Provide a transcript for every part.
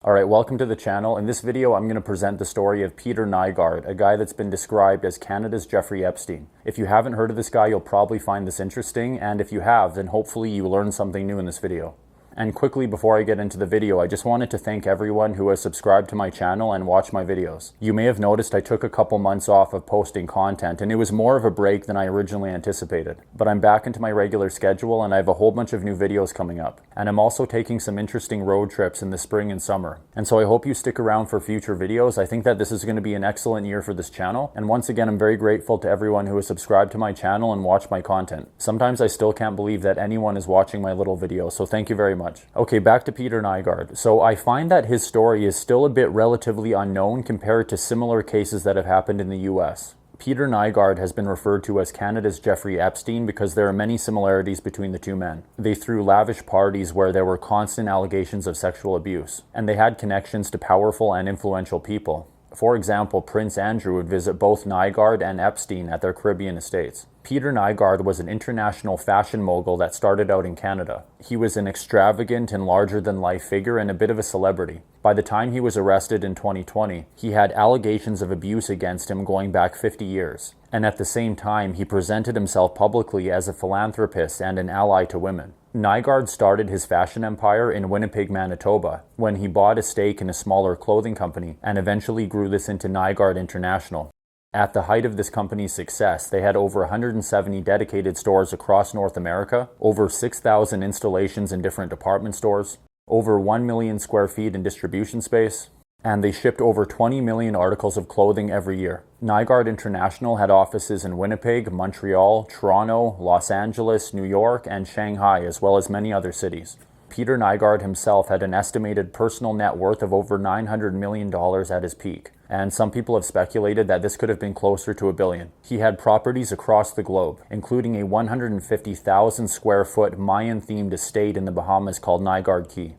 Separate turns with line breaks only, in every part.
Alright, welcome to the channel. In this video, I'm going to present the story of Peter Nygard, a guy that's been described as Canada's Jeffrey Epstein. If you haven't heard of this guy, you'll probably find this interesting, and if you have, then hopefully you learned something new in this video. And quickly, before I get into the video, I just wanted to thank everyone who has subscribed to my channel and watched my videos. You may have noticed I took a couple months off of posting content, and it was more of a break than I originally anticipated. But I'm back into my regular schedule, and I have a whole bunch of new videos coming up. And I'm also taking some interesting road trips in the spring and summer. And so I hope you stick around for future videos. I think that this is going to be an excellent year for this channel. And once again, I'm very grateful to everyone who has subscribed to my channel and watched my content. Sometimes I still can't believe that anyone is watching my little videos, so thank you very much. Okay, back to Peter Nygard. So I find that his story is still a bit relatively unknown compared to similar cases that have happened in the US. Peter Nygard has been referred to as Canada's Jeffrey Epstein because there are many similarities between the two men. They threw lavish parties where there were constant allegations of sexual abuse, and they had connections to powerful and influential people. For example, Prince Andrew would visit both Nygard and Epstein at their Caribbean estates. Peter Nygard was an international fashion mogul that started out in Canada. He was an extravagant and larger-than-life figure and a bit of a celebrity. By the time he was arrested in 2020, he had allegations of abuse against him going back 50 years. And at the same time, he presented himself publicly as a philanthropist and an ally to women. Nygard started his fashion empire in Winnipeg, Manitoba, when he bought a stake in a smaller clothing company and eventually grew this into Nygard International. At the height of this company's success, they had over 170 dedicated stores across North America, over 6,000 installations in different department stores, over 1 million square feet in distribution space, and they shipped over 20 million articles of clothing every year. Nygard International had offices in Winnipeg, Montreal, Toronto, Los Angeles, New York, and Shanghai, as well as many other cities. Peter Nygard himself had an estimated personal net worth of over $900 million at his peak, and some people have speculated that this could have been closer to $1 billion. He had properties across the globe, including a 150,000 square foot Mayan-themed estate in the Bahamas called Nygard Key.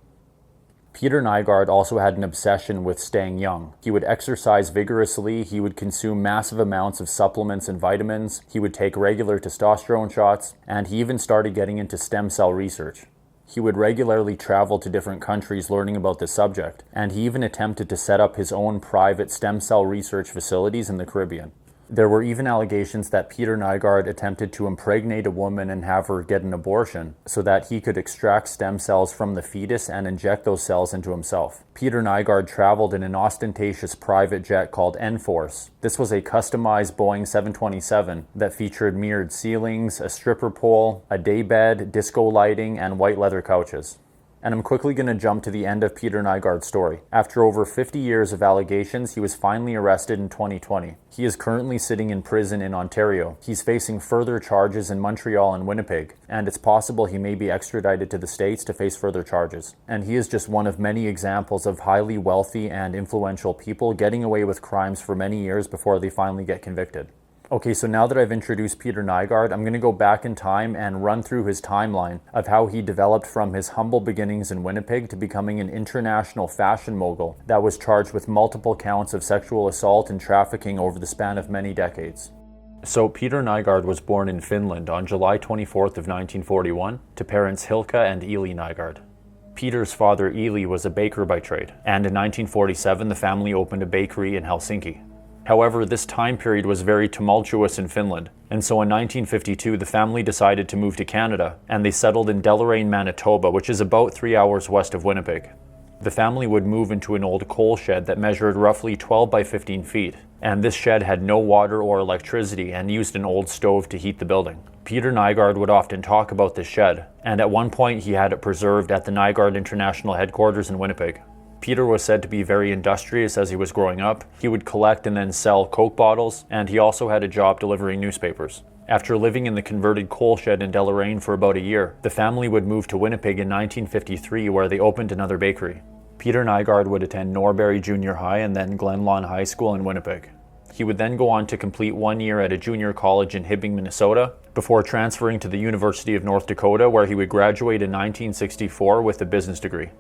Peter Nygard also had an obsession with staying young. He would exercise vigorously, he would consume massive amounts of supplements and vitamins, he would take regular testosterone shots, and he even started getting into stem cell research. He would regularly travel to different countries learning about this subject, and he even attempted to set up his own private stem cell research facilities in the Caribbean. There were even allegations that Peter Nygard attempted to impregnate a woman and have her get an abortion so that he could extract stem cells from the fetus and inject those cells into himself. Peter Nygard traveled in an ostentatious private jet called N-Force. This was a customized Boeing 727 that featured mirrored ceilings, a stripper pole, a daybed, disco lighting, and white leather couches. And I'm quickly going to jump to the end of Peter Nygard's story. After over 50 years of allegations, he was finally arrested in 2020. He is currently sitting in prison in Ontario. He's facing further charges in Montreal and Winnipeg, and it's possible he may be extradited to the States to face further charges. And he is just one of many examples of highly wealthy and influential people getting away with crimes for many years before they finally get convicted. Okay, so now that I've introduced Peter Nygard, I'm going to go back in time and run through his timeline of how he developed from his humble beginnings in Winnipeg to becoming an international fashion mogul that was charged with multiple counts of sexual assault and trafficking over the span of many decades. So Peter Nygard was born in Finland on July 24th of 1941 to parents Hilka and Eli Nygard. Peter's father Eli was a baker by trade, and in 1947 the family opened a bakery in Helsinki. However, this time period was very tumultuous in Finland, and so in 1952 the family decided to move to Canada, and they settled in Deloraine, Manitoba, which is about 3 hours west of Winnipeg. The family would move into an old coal shed that measured roughly 12 by 15 feet, and this shed had no water or electricity and used an old stove to heat the building. Peter Nygard would often talk about this shed, and at one point he had it preserved at the Nygard International headquarters in Winnipeg. Peter was said to be very industrious as he was growing up. He would collect and then sell Coke bottles, and he also had a job delivering newspapers. After living in the converted coal shed in Deloraine for about a year, the family would move to Winnipeg in 1953 where they opened another bakery. Peter Nygard would attend Norbury Junior High and then Glenlawn High School in Winnipeg. He would then go on to complete 1 year at a junior college in Hibbing, Minnesota, before transferring to the University of North Dakota where he would graduate in 1964 with a business degree.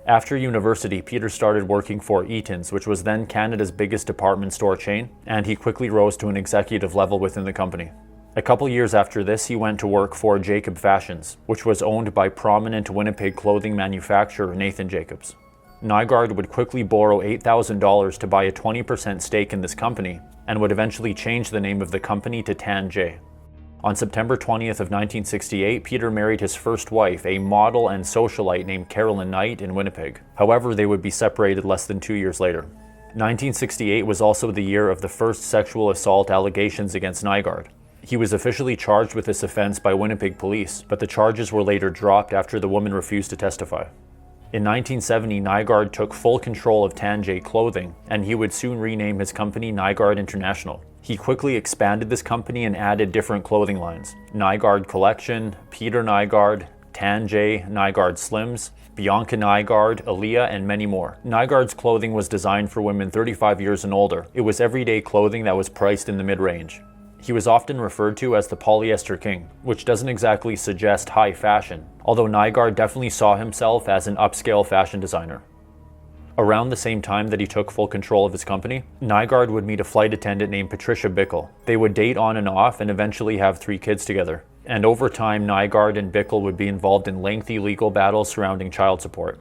After university, Peter started working for Eaton's, which was then Canada's biggest department store chain, and he quickly rose to an executive level within the company. A couple years after this, he went to work for Jacob Fashions, which was owned by prominent Winnipeg clothing manufacturer Nathan Jacobs. Nygard would quickly borrow $8,000 to buy a 20% stake in this company, and would eventually change the name of the company to Tan-J. On September 20th of 1968, Peter married his first wife, a model and socialite named Carolyn Knight in Winnipeg. However, they would be separated less than 2 years later. 1968 was also the year of the first sexual assault allegations against Nygard. He was officially charged with this offense by Winnipeg police, but the charges were later dropped after the woman refused to testify. In 1970, Nygard took full control of Tan-J Clothing, and he would soon rename his company Nygard International. He quickly expanded this company and added different clothing lines: Nygard Collection, Peter Nygard, Tan-J, Nygard Slims, Bianca Nygard, Aaliyah, and many more. Nygard's clothing was designed for women 35 years and older. It was everyday clothing that was priced in the mid-range. He was often referred to as the polyester king, which doesn't exactly suggest high fashion, although Nygard definitely saw himself as an upscale fashion designer. Around the same time that he took full control of his company, Nygard would meet a flight attendant named Patricia Bickle. They would date on and off and eventually have 3 kids together. And over time, Nygard and Bickle would be involved in lengthy legal battles surrounding child support.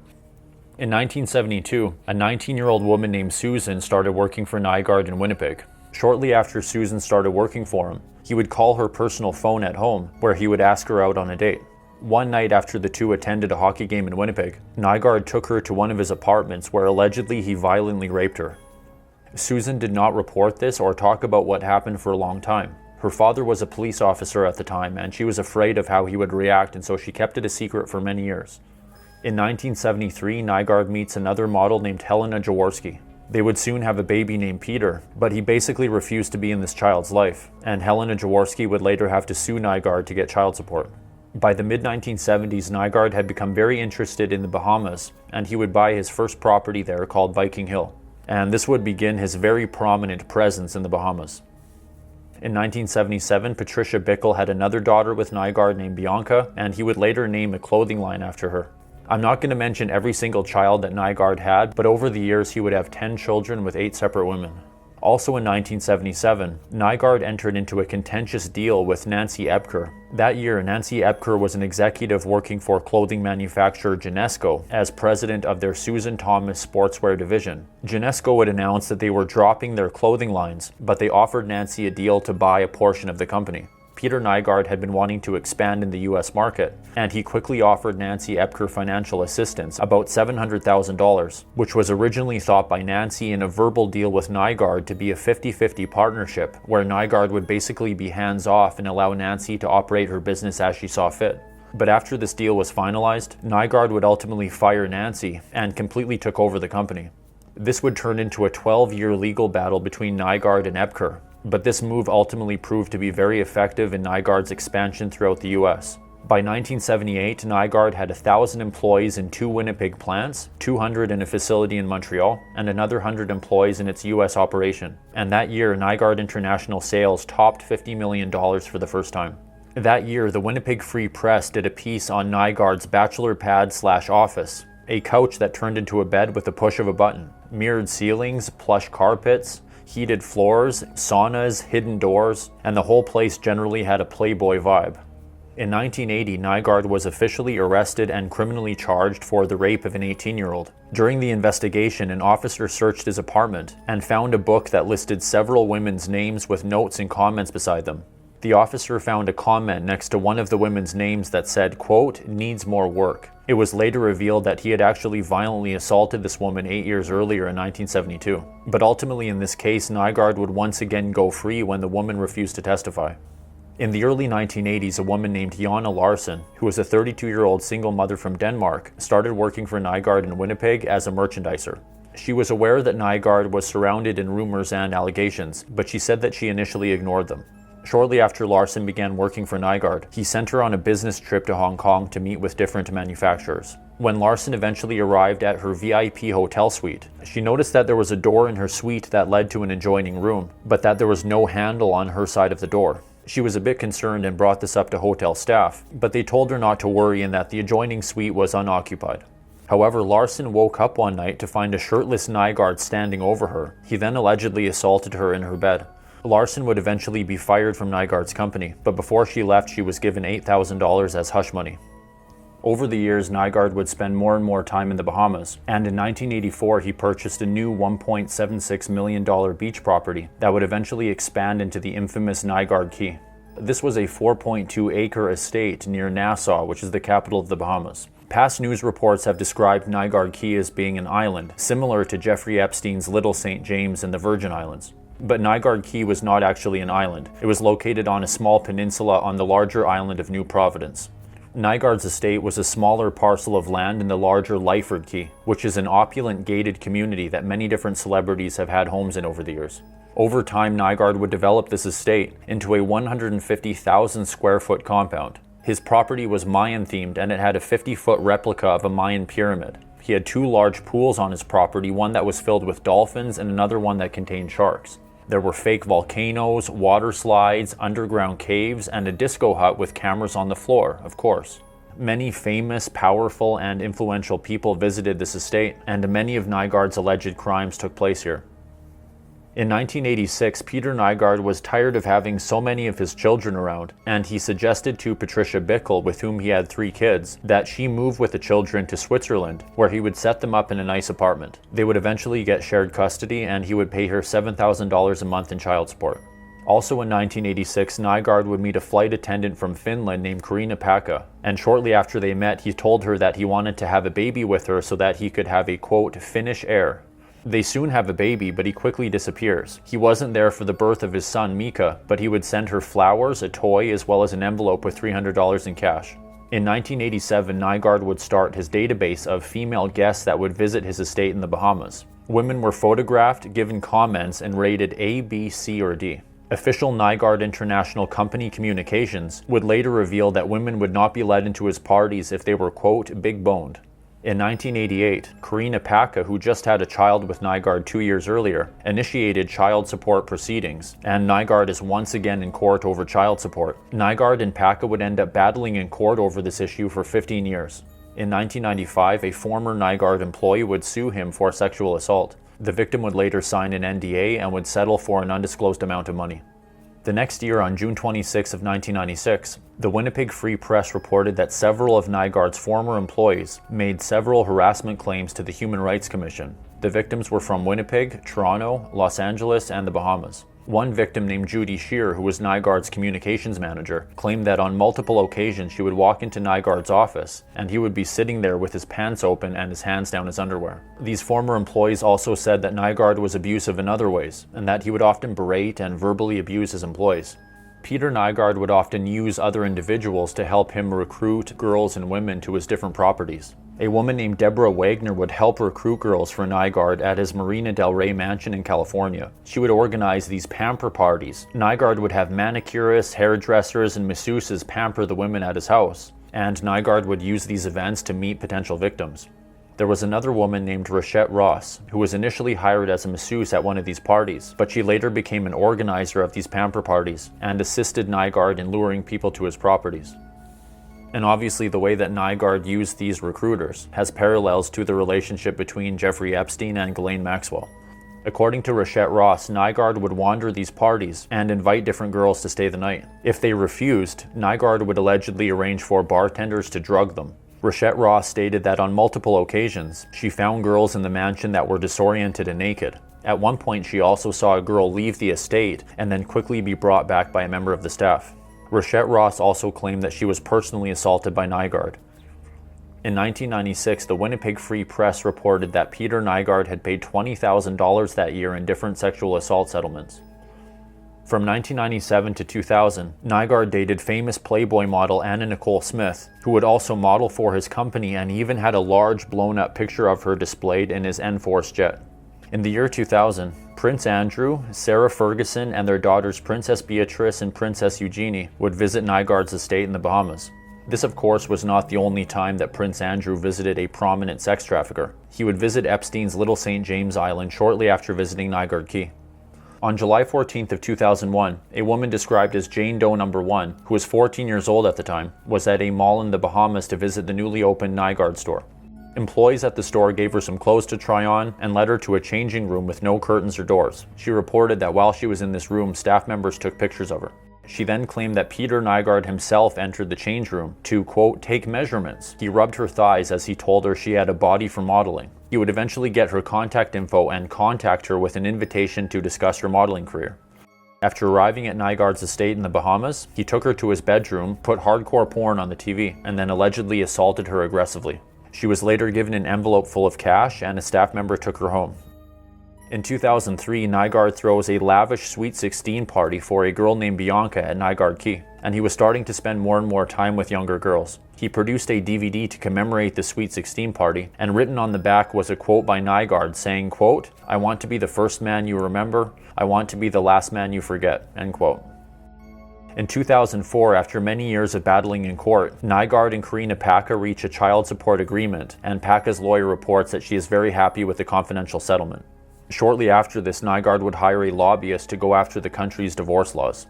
In 1972, a 19-year-old woman named Susan started working for Nygard in Winnipeg. Shortly after Susan started working for him, he would call her personal phone at home, where he would ask her out on a date. One night after the two attended a hockey game in Winnipeg, Nygard took her to one of his apartments where allegedly he violently raped her. Susan did not report this or talk about what happened for a long time. Her father was a police officer at the time, and she was afraid of how he would react, and so she kept it a secret for many years. In 1973, Nygard meets another model named Helena Jaworski. They would soon have a baby named Peter, but he basically refused to be in this child's life, and Helena Jaworski would later have to sue Nygard to get child support. By the mid-1970s, Nygard had become very interested in the Bahamas, and he would buy his first property there called Viking Hill, and this would begin his very prominent presence in the Bahamas. In 1977, Patricia Bickle had another daughter with Nygard named Bianca, and he would later name a clothing line after her. I'm not going to mention every single child that Nygard had, but over the years he would have 10 children with 8 separate women. Also in 1977, Nygard entered into a contentious deal with Nancy Ebker. That year, Nancy Ebker was an executive working for clothing manufacturer Genesco as president of their Susan Thomas sportswear division. Genesco would announce that they were dropping their clothing lines, but they offered Nancy a deal to buy a portion of the company. Peter Nygard had been wanting to expand in the US market, and he quickly offered Nancy Ebker financial assistance, about $700,000, which was originally thought by Nancy in a verbal deal with Nygard to be a 50-50 partnership, where Nygard would basically be hands-off and allow Nancy to operate her business as she saw fit. But after this deal was finalized, Nygard would ultimately fire Nancy and completely took over the company. This would turn into a 12-year legal battle between Nygard and Ebker, but this move ultimately proved to be very effective in Nygard's expansion throughout the US. By 1978, Nygard had 1,000 employees in 2 Winnipeg plants, 200 in a facility in Montreal, and another 100 employees in its US operation. And that year, Nygard International sales topped $50 million for the first time. That year, the Winnipeg Free Press did a piece on Nygard's bachelor pad/office, a couch that turned into a bed with the push of a button, mirrored ceilings, plush carpets, heated floors, saunas, hidden doors, and the whole place generally had a Playboy vibe. In 1980, Nygard was officially arrested and criminally charged for the rape of an 18-year-old. During the investigation, an officer searched his apartment and found a book that listed several women's names with notes and comments beside them. The officer found a comment next to one of the women's names that said, quote, "needs more work." It was later revealed that he had actually violently assaulted this woman 8 years earlier in 1972. But ultimately in this case, Nygard would once again go free when the woman refused to testify. In the early 1980s, a woman named Jana Larson, who was a 32-year-old single mother from Denmark, started working for Nygard in Winnipeg as a merchandiser. She was aware that Nygard was surrounded in rumors and allegations, but she said that she initially ignored them. Shortly after Larson began working for Nygard, he sent her on a business trip to Hong Kong to meet with different manufacturers. When Larson eventually arrived at her VIP hotel suite, she noticed that there was a door in her suite that led to an adjoining room, but that there was no handle on her side of the door. She was a bit concerned and brought this up to hotel staff, but they told her not to worry and that the adjoining suite was unoccupied. However, Larson woke up one night to find a shirtless Nygard standing over her. He then allegedly assaulted her in her bed. Larson would eventually be fired from Nygard's company, but before she left, she was given $8,000 as hush money. Over the years, Nygard would spend more and more time in the Bahamas, and in 1984 he purchased a new $1.76 million beach property that would eventually expand into the infamous Nygard Key. This was a 4.2-acre estate near Nassau, which is the capital of the Bahamas. Past news reports have described Nygard Key as being an island, similar to Jeffrey Epstein's Little St. James in the Virgin Islands. But Nygard Key was not actually an island. It was located on a small peninsula on the larger island of New Providence. Nygard's estate was a smaller parcel of land in the larger Lyford Key, which is an opulent gated community that many different celebrities have had homes in over the years. Over time, Nygard would develop this estate into a 150,000 square foot compound. His property was Mayan themed and it had a 50-foot replica of a Mayan pyramid. He had 2 large pools on his property, one that was filled with dolphins and another one that contained sharks. There were fake volcanoes, water slides, underground caves, and a disco hut with cameras on the floor, of course. Many famous, powerful, and influential people visited this estate, and many of Nygard's alleged crimes took place here. In 1986, Peter Nygard was tired of having so many of his children around, and he suggested to Patricia Bickle, with whom he had 3 kids, that she move with the children to Switzerland, where he would set them up in a nice apartment. They would eventually get shared custody, and he would pay her $7,000 a month in child support. Also in 1986, Nygard would meet a flight attendant from Finland named Karina Paka, and shortly after they met, he told her that he wanted to have a baby with her so that he could have a, quote, Finnish heir. They soon have a baby, but he quickly disappears. He wasn't there for the birth of his son, Mika, but he would send her flowers, a toy, as well as an envelope with $300 in cash. In 1987, Nygard would start his database of female guests that would visit his estate in the Bahamas. Women were photographed, given comments, and rated A, B, C, or D. Official Nygard International Company communications would later reveal that women would not be let into his parties if they were, quote, big-boned. In 1988, Karina Paka, who just had a child with Nygard 2 years earlier, initiated child support proceedings, and Nygard is once again in court over child support. Nygard and Paka would end up battling in court over this issue for 15 years. In 1995, a former Nygard employee would sue him for sexual assault. The victim would later sign an NDA and would settle for an undisclosed amount of money. The next year, on June 26 of 1996, the Winnipeg Free Press reported that several of Nygard's former employees made several harassment claims to the Human Rights Commission. The victims were from Winnipeg, Toronto, Los Angeles, and the Bahamas. One victim named Judy Shear, who was Nygard's communications manager, claimed that on multiple occasions she would walk into Nygard's office and he would be sitting there with his pants open and his hands down his underwear. These former employees also said that Nygard was abusive in other ways and that he would often berate and verbally abuse his employees. Peter Nygard would often use other individuals to help him recruit girls and women to his different properties. A woman named Deborah Wagner would help recruit girls for Nygard at his Marina del Rey mansion in California. She would organize these pamper parties. Nygard would have manicurists, hairdressers, and masseuses pamper the women at his house, and Nygard would use these events to meet potential victims. There was another woman named Rochette Ross, who was initially hired as a masseuse at one of these parties, but she later became an organizer of these pamper parties and assisted Nygard in luring people to his properties. And obviously the way that Nygard used these recruiters has parallels to the relationship between Jeffrey Epstein and Ghislaine Maxwell. According to Rochette Ross, Nygard would wander these parties and invite different girls to stay the night. If they refused, Nygard would allegedly arrange for bartenders to drug them. Rochette Ross stated that on multiple occasions, she found girls in the mansion that were disoriented and naked. At one point, she also saw a girl leave the estate and then quickly be brought back by a member of the staff. Rochette Ross also claimed that she was personally assaulted by Nygard. In 1996, the Winnipeg Free Press reported that Peter Nygard had paid $20,000 that year in different sexual assault settlements. From 1997 to 2000, Nygard dated famous Playboy model Anna Nicole Smith, who would also model for his company and even had a large blown-up picture of her displayed in his N-Force jet. In the year 2000, Prince Andrew, Sarah Ferguson, and their daughters Princess Beatrice and Princess Eugenie would visit Nygard's estate in the Bahamas. This, of course, was not the only time that Prince Andrew visited a prominent sex trafficker. He would visit Epstein's Little St. James Island shortly after visiting Nygard Key. On July 14th of 2001, a woman described as Jane Doe No. 1, who was 14 years old at the time, was at a mall in the Bahamas to visit the newly opened Nygard store. Employees at the store gave her some clothes to try on and led her to a changing room with no curtains or doors. She reported that while she was in this room, staff members took pictures of her. She then claimed that Peter Nygard himself entered the change room to, quote, take measurements. He rubbed her thighs as he told her she had a body for modeling. He would eventually get her contact info and contact her with an invitation to discuss her modeling career. After arriving at Nygard's estate in the Bahamas, he took her to his bedroom, put hardcore porn on the TV, and then allegedly assaulted her aggressively. She was later given an envelope full of cash, and a staff member took her home. In 2003, Nygard throws a lavish Sweet 16 party for a girl named Bianca at Nygard Key, and he was starting to spend more and more time with younger girls. He produced a DVD to commemorate the Sweet 16 party, and written on the back was a quote by Nygard saying, quote, I want to be the first man you remember, I want to be the last man you forget, end quote. In 2004, after many years of battling in court, Nygard and Karina Paca reach a child support agreement, and Paca's lawyer reports that she is very happy with the confidential settlement. Shortly after this, Nygard would hire a lobbyist to go after the country's divorce laws.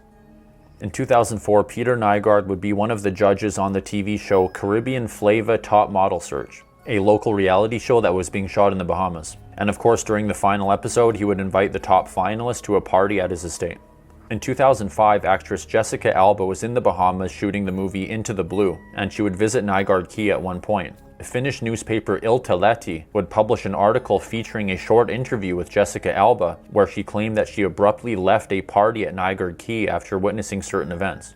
In 2004, Peter Nygard would be one of the judges on the TV show Caribbean Flava Top Model Search, a local reality show that was being shot in the Bahamas. And of course, during the final episode, he would invite the top finalist to a party at his estate. In 2005, actress Jessica Alba was in the Bahamas shooting the movie Into the Blue, and she would visit Nygard Key at one point. The Finnish newspaper Iltalehti would publish an article featuring a short interview with Jessica Alba, where she claimed that she abruptly left a party at Nygard Key after witnessing certain events.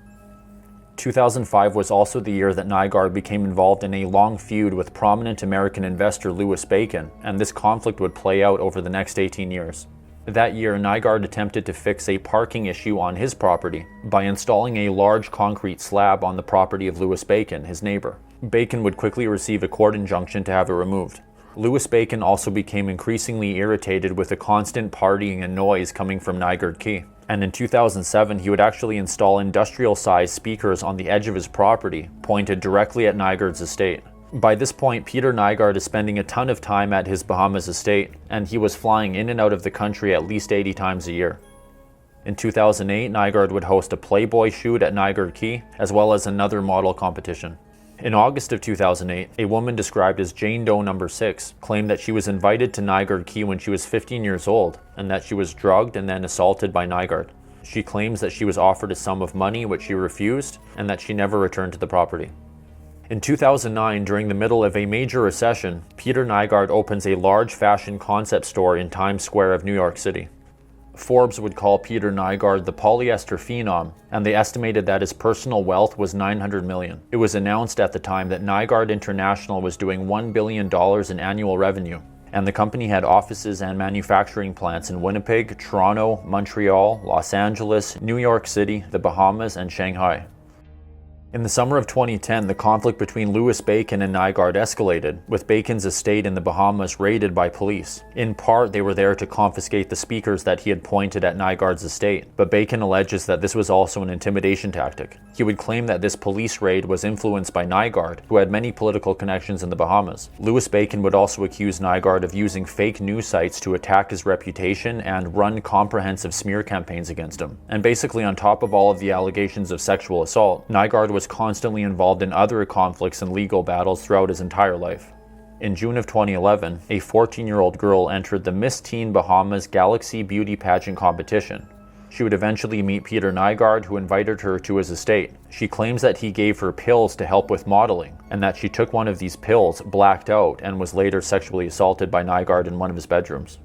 2005 was also the year that Nygard became involved in a long feud with prominent American investor Louis Bacon, and this conflict would play out over the next 18 years. That year, Nygard attempted to fix a parking issue on his property by installing a large concrete slab on the property of Louis Bacon, his neighbor. Bacon would quickly receive a court injunction to have it removed. Louis Bacon also became increasingly irritated with the constant partying and noise coming from Nygard Key. And in 2007, he would actually install industrial-sized speakers on the edge of his property, pointed directly at Nygard's estate. By this point, Peter Nygard is spending a ton of time at his Bahamas estate, and he was flying in and out of the country at least 80 times a year. In 2008, Nygard would host a Playboy shoot at Nygard Key, as well as another model competition. In August of 2008, a woman described as Jane Doe No. 6 claimed that she was invited to Nygard Key when she was 15 years old, and that she was drugged and then assaulted by Nygard. She claims that she was offered a sum of money which she refused, and that she never returned to the property. In 2009, during the middle of a major recession, Peter Nygard opens a large fashion concept store in Times Square of New York City. Forbes would call Peter Nygard the polyester phenom, and they estimated that his personal wealth was $900 million. It was announced at the time that Nygard International was doing $1 billion in annual revenue, and the company had offices and manufacturing plants in Winnipeg, Toronto, Montreal, Los Angeles, New York City, the Bahamas, and Shanghai. In the summer of 2010, the conflict between Louis Bacon and Nygard escalated, with Bacon's estate in the Bahamas raided by police. In part, they were there to confiscate the speakers that he had pointed at Nygard's estate, but Bacon alleges that this was also an intimidation tactic. He would claim that this police raid was influenced by Nygard, who had many political connections in the Bahamas. Louis Bacon would also accuse Nygard of using fake news sites to attack his reputation and run comprehensive smear campaigns against him. And basically, on top of all of the allegations of sexual assault, Nygard was constantly involved in other conflicts and legal battles throughout his entire life. In June of 2011, a 14-year-old girl entered the Miss Teen Bahamas Galaxy Beauty Pageant competition. She would eventually meet Peter Nygard, who invited her to his estate. She claims that he gave her pills to help with modeling, and that she took one of these pills, blacked out, and was later sexually assaulted by Nygard in one of his bedrooms.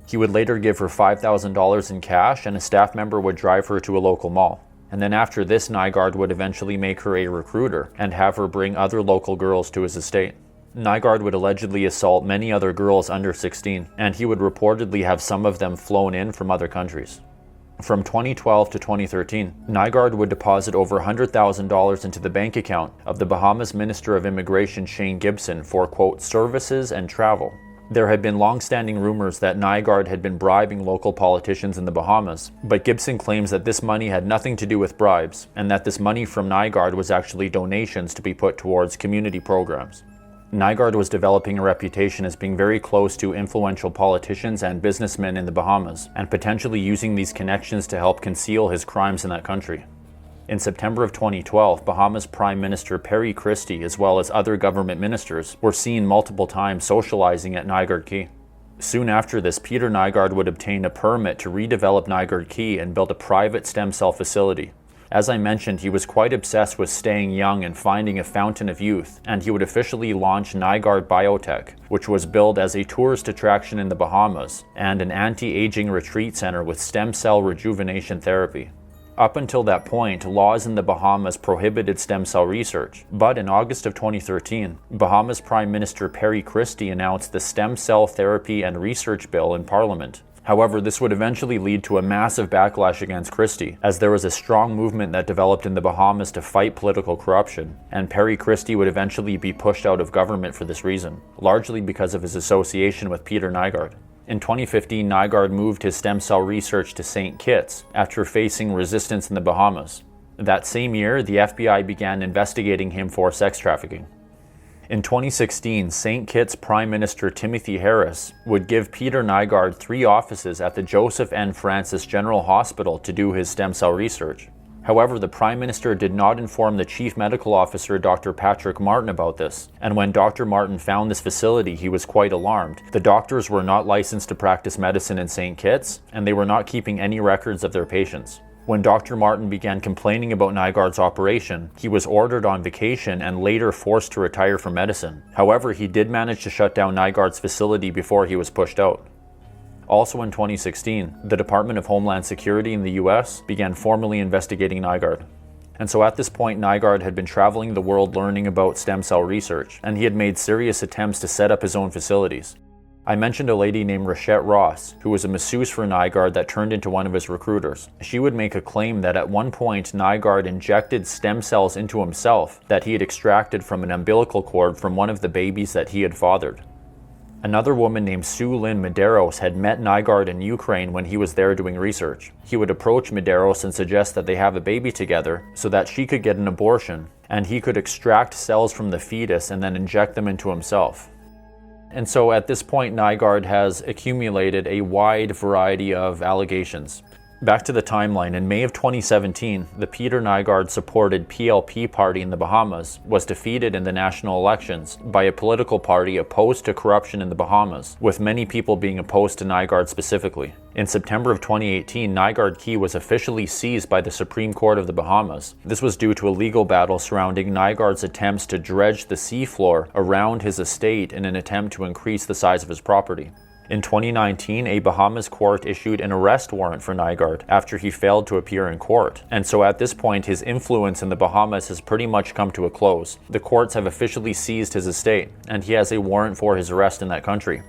He would later give her $5,000 in cash, and a staff member would drive her to a local mall. And then after this, Nygard would eventually make her a recruiter and have her bring other local girls to his estate. Nygard would allegedly assault many other girls under 16, and he would reportedly have some of them flown in from other countries. From 2012 to 2013, Nygard would deposit over $100,000 into the bank account of the Bahamas Minister of Immigration Shane Gibson for, quote, services and travel. There had been long-standing rumors that Nygard had been bribing local politicians in the Bahamas, but Gibson claims that this money had nothing to do with bribes, and that this money from Nygard was actually donations to be put towards community programs. Nygard was developing a reputation as being very close to influential politicians and businessmen in the Bahamas, and potentially using these connections to help conceal his crimes in that country. In September of 2012, Bahamas Prime Minister Perry Christie, as well as other government ministers, were seen multiple times socializing at Nygard Key. Soon after this, Peter Nygard would obtain a permit to redevelop Nygard Key and build a private stem cell facility. As I mentioned, he was quite obsessed with staying young and finding a fountain of youth, and he would officially launch Nygard Biotech, which was billed as a tourist attraction in the Bahamas and an anti-aging retreat center with stem cell rejuvenation therapy. Up until that point, laws in the Bahamas prohibited stem cell research, but in August of 2013, Bahamas Prime Minister Perry Christie announced the Stem Cell Therapy and Research Bill in Parliament. However, this would eventually lead to a massive backlash against Christie, as there was a strong movement that developed in the Bahamas to fight political corruption, and Perry Christie would eventually be pushed out of government for this reason, largely because of his association with Peter Nygard. In 2015, Nygard moved his stem cell research to St. Kitts after facing resistance in the Bahamas. That same year, the FBI began investigating him for sex trafficking. In 2016, St. Kitts Prime Minister Timothy Harris would give Peter Nygard 3 offices at the Joseph N. Francis General Hospital to do his stem cell research. However, the Prime Minister did not inform the Chief Medical Officer, Dr. Patrick Martin, about this, and when Dr. Martin found this facility, he was quite alarmed. The doctors were not licensed to practice medicine in St. Kitts, and they were not keeping any records of their patients. When Dr. Martin began complaining about Nygard's operation, he was ordered on vacation and later forced to retire from medicine. However, he did manage to shut down Nygard's facility before he was pushed out. Also in 2016, the Department of Homeland Security in the US began formally investigating Nygard. And so at this point, Nygard had been traveling the world learning about stem cell research, and he had made serious attempts to set up his own facilities. I mentioned a lady named Rachette Ross, who was a masseuse for Nygard that turned into one of his recruiters. She would make a claim that at one point Nygard injected stem cells into himself that he had extracted from an umbilical cord from one of the babies that he had fathered. Another woman named Sue Lynn Medeiros had met Nygard in Ukraine when he was there doing research. He would approach Medeiros and suggest that they have a baby together so that she could get an abortion and he could extract cells from the fetus and then inject them into himself. And so at this point, Nygard has accumulated a wide variety of allegations. Back to the timeline, in May of 2017, the Peter Nygard supported PLP party in the Bahamas was defeated in the national elections by a political party opposed to corruption in the Bahamas, with many people being opposed to Nygard specifically. In September of 2018, Nygard Key was officially seized by the Supreme Court of the Bahamas. This was due to a legal battle surrounding Nygard's attempts to dredge the seafloor around his estate in an attempt to increase the size of his property. In 2019, a Bahamas court issued an arrest warrant for Nygard after he failed to appear in court. And so at this point, his influence in the Bahamas has pretty much come to a close. The courts have officially seized his estate, and he has a warrant for his arrest in that country.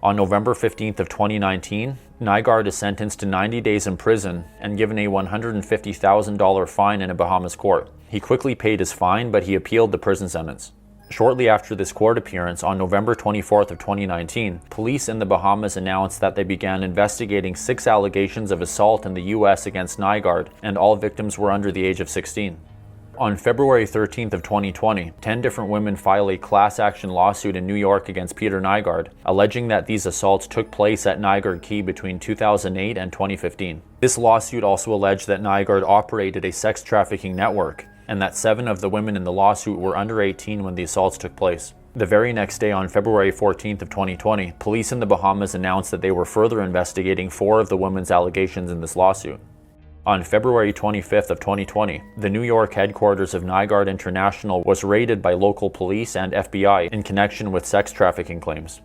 On November 15th of 2019, Nygard is sentenced to 90 days in prison and given a $150,000 fine in a Bahamas court. He quickly paid his fine, but he appealed the prison sentence. Shortly after this court appearance, on November 24th of 2019, police in the Bahamas announced that they began investigating 6 allegations of assault in the US against Nygard, and all victims were under the age of 16. On February 13th of 2020, 10 different women filed a class action lawsuit in New York against Peter Nygard, alleging that these assaults took place at Nygard Key between 2008 and 2015. This lawsuit also alleged that Nygard operated a sex trafficking network, and that 7 of the women in the lawsuit were under 18 when the assaults took place. The very next day, on February 14th of 2020, police in the Bahamas announced that they were further investigating 4 of the women's allegations in this lawsuit. On February 25th of 2020, the New York headquarters of Nygard International was raided by local police and FBI in connection with sex trafficking claims.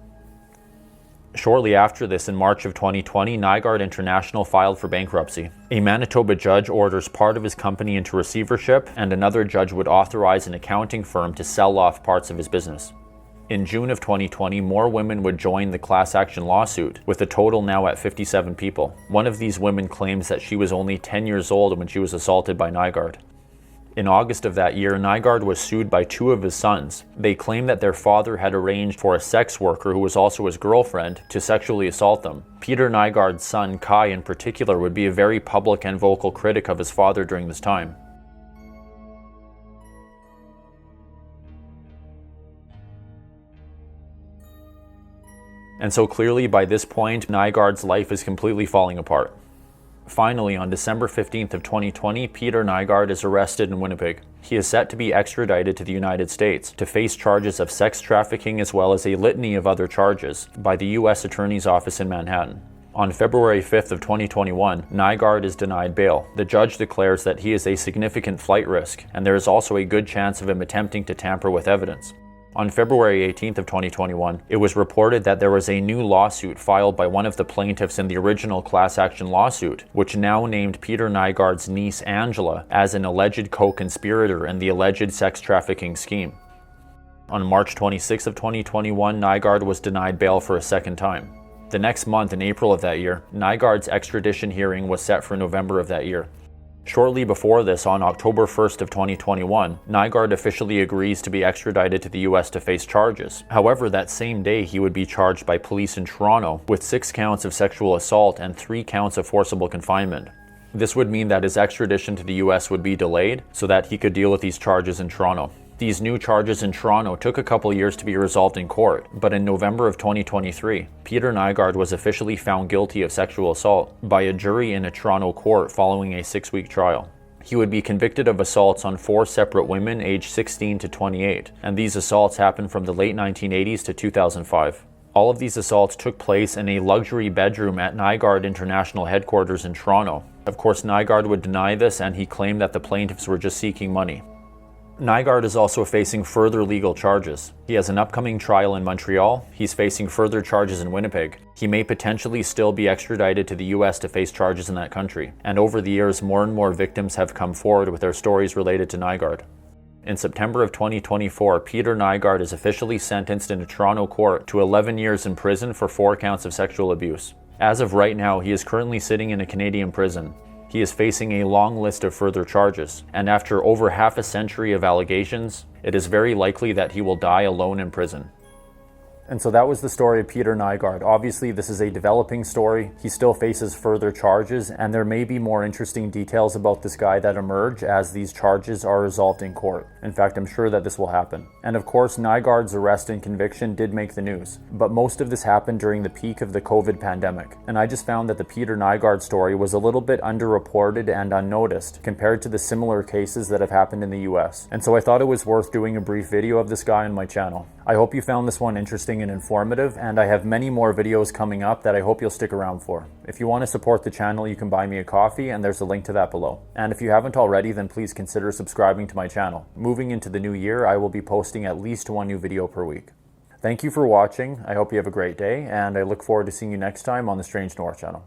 Shortly after this, in March of 2020, Nygard International filed for bankruptcy. A Manitoba judge orders part of his company into receivership, and another judge would authorize an accounting firm to sell off parts of his business. In June of 2020, more women would join the class action lawsuit, with a total now at 57 people. One of these women claims that she was only 10 years old when she was assaulted by Nygard. In August of that year, Nygard was sued by 2 of his sons. They claimed that their father had arranged for a sex worker who was also his girlfriend to sexually assault them. Peter Nygard's son, Kai in particular, would be a very public and vocal critic of his father during this time. And so clearly by this point, Nygard's life is completely falling apart. Finally, on December 15th of 2020, Peter Nygard is arrested in Winnipeg. He is set to be extradited to the United States to face charges of sex trafficking as well as a litany of other charges by the U.S. Attorney's Office in Manhattan. On February 5th of 2021, Nygard is denied bail. The judge declares that he is a significant flight risk, and there is also a good chance of him attempting to tamper with evidence. On February 18th of 2021, it was reported that there was a new lawsuit filed by one of the plaintiffs in the original class action lawsuit, which now named Peter Nygard's niece Angela as an alleged co-conspirator in the alleged sex trafficking scheme. On March 26th of 2021, Nygard was denied bail for a second time. The next month, in April of that year, Nygard's extradition hearing was set for November of that year. Shortly before this, on October 1st of 2021, Nygard officially agrees to be extradited to the US to face charges. However, that same day he would be charged by police in Toronto with 6 counts of sexual assault and 3 counts of forcible confinement. This would mean that his extradition to the US would be delayed so that he could deal with these charges in Toronto. These new charges in Toronto took a couple years to be resolved in court, but in November of 2023, Peter Nygard was officially found guilty of sexual assault by a jury in a Toronto court following a 6-week trial. He would be convicted of assaults on 4 separate women aged 16 to 28, and these assaults happened from the late 1980s to 2005. All of these assaults took place in a luxury bedroom at Nygard International Headquarters in Toronto. Of course, Nygard would deny this, and he claimed that the plaintiffs were just seeking money. Nygard is also facing further legal charges. He has an upcoming trial in Montreal. He's facing further charges in Winnipeg. He may potentially still be extradited to the US to face charges in that country. And over the years, more and more victims have come forward with their stories related to Nygard. In September of 2024, Peter Nygard is officially sentenced in a Toronto court to 11 years in prison for 4 counts of sexual abuse. As of right now, he is currently sitting in a Canadian prison. He is facing a long list of further charges, and after over half a century of allegations, it is very likely that he will die alone in prison. And so that was the story of Peter Nygard. Obviously, this is a developing story. He still faces further charges, and there may be more interesting details about this guy that emerge as these charges are resolved in court. In fact, I'm sure that this will happen. And of course, Nygard's arrest and conviction did make the news, but most of this happened during the peak of the COVID pandemic. And I just found that the Peter Nygard story was a little bit underreported and unnoticed compared to the similar cases that have happened in the US. And so I thought it was worth doing a brief video of this guy on my channel. I hope you found this one interesting and informative, and I have many more videos coming up that I hope you'll stick around for. If you want to support the channel, you can buy me a coffee, and there's a link to that below. And if you haven't already, then please consider subscribing to my channel. Moving into the new year, I will be posting at least 1 new video per week. Thank you for watching. I hope you have a great day, and I look forward to seeing you next time on the Strange North channel.